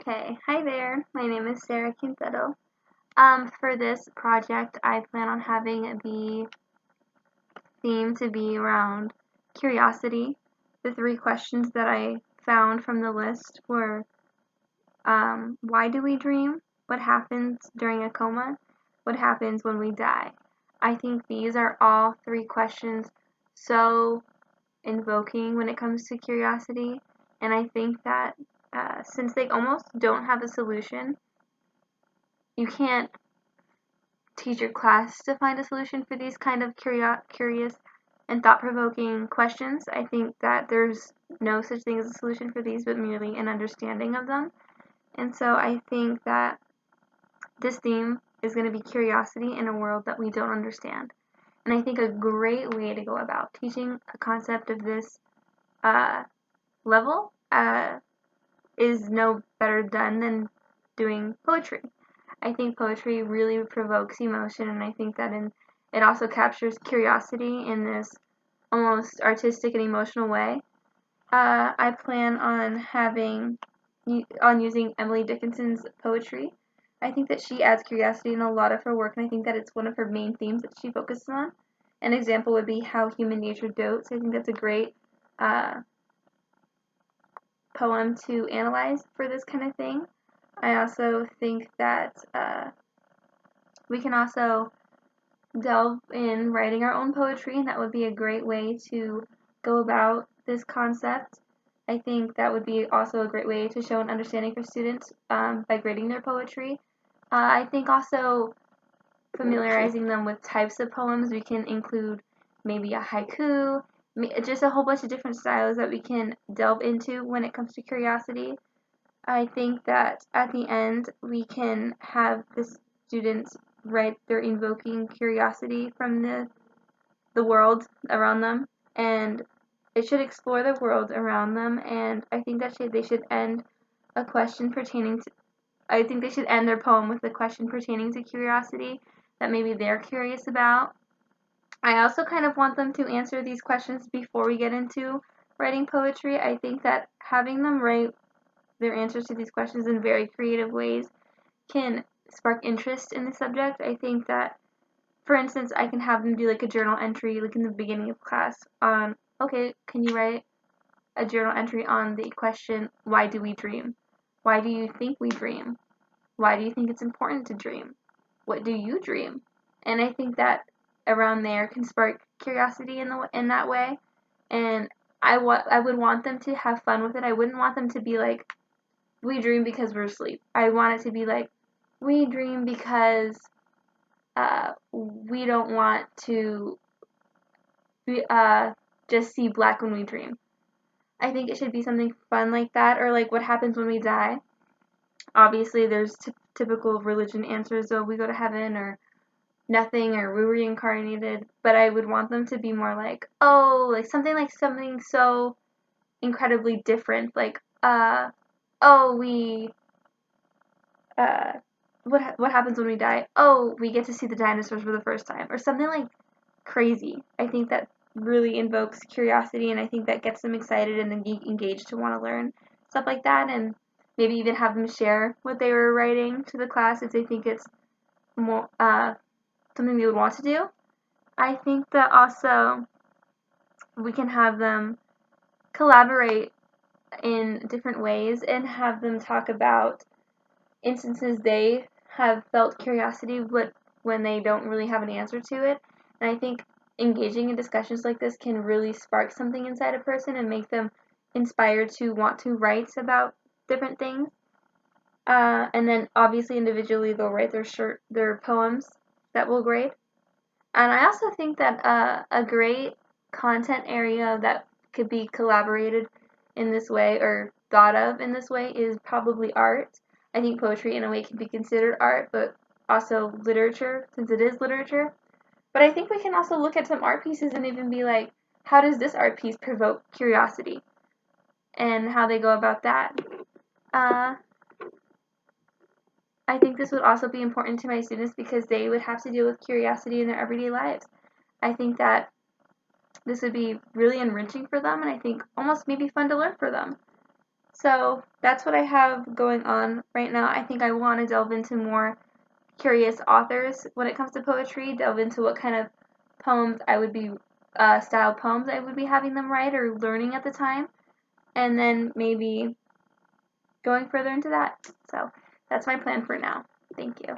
Okay, hi there. My name is Sarah Quintero. For this project, I plan on having the theme to be around curiosity. The three questions that I found from the list were why do we dream? What happens during a coma? What happens when we die? I think these are all three questions so invoking when it comes to curiosity, and I think that since they almost don't have a solution, you can't teach your class to find a solution for these kind of curious and thought-provoking questions. I think that there's no such thing as a solution for these, but merely an understanding of them. And so I think that this theme is going to be curiosity in a world that we don't understand. And I think a great way to go about teaching a concept of this level is no better done than doing poetry. I think poetry really provokes emotion, and I think that it also captures curiosity in this almost artistic and emotional way. I plan on using Emily Dickinson's poetry. I think that she adds curiosity in a lot of her work, and I think that it's one of her main themes that she focuses on. An example would be How Human Nature Dotes. I think that's a great poem to analyze for this kind of thing. I also think that we can also delve in writing our own poetry, and that would be a great way to go about this concept. I think that would be also a great way to show an understanding for students by grading their poetry. I think also familiarizing them with types of poems. We can include maybe a haiku, just a whole bunch of different styles that we can delve into when it comes to curiosity. I think that at the end we can have the students write their invoking curiosity from the world around them, and it should explore the world around them, and I think that they should end a question pertaining to I think they should end their poem with a question pertaining to curiosity that maybe they're curious about. I also kind of want them to answer these questions before we get into writing poetry. I think that having them write their answers to these questions in very creative ways can spark interest in the subject. I think that, for instance, I can have them do like a journal entry like in the beginning of class on, okay, can you write a journal entry on the question, why do we dream? Why do you think we dream? Why do you think it's important to dream? What do you dream? And I think that around there can spark curiosity in that way. And I would want them to have fun with it. I wouldn't want them to be like, we dream because we're asleep. I want it to be like, we dream because we don't want to just see black when we dream. I think it should be something fun like that, or like what happens when we die. Obviously, there's typical religion answers, so we go to heaven or nothing, or we're reincarnated. But I would want them to be more like, oh, like something so incredibly different, like oh, we what happens when we die? Oh, we get to see the dinosaurs for the first time, or something like crazy. I think that really invokes curiosity, and I think that gets them excited and engaged to want to learn stuff like that, and maybe even have them share what they were writing to the class if they think it's more something they would want to do. I think that also we can have them collaborate in different ways and have them talk about instances they have felt curiosity when they don't really have an answer to it. And I think engaging in discussions like this can really spark something inside a person and make them inspired to want to write about different things. And then obviously individually they'll write their poems that we'll grade. And I also think that a great content area that could be collaborated in this way or thought of in this way is probably art. I think poetry in a way can be considered art, but also literature, since it is literature. But I think we can also look at some art pieces and even be like, how does this art piece provoke curiosity? And how they go about that. Uh, I think this would also be important to my students because they would have to deal with curiosity in their everyday lives. I think that this would be really enriching for them, and I think almost maybe fun to learn for them. So that's what I have going on right now. I think I want to delve into more curious authors when it comes to poetry, delve into what kind of poems I would be, style poems I would be having them write or learning at the time, and then maybe going further into that. So that's my plan for now. Thank you.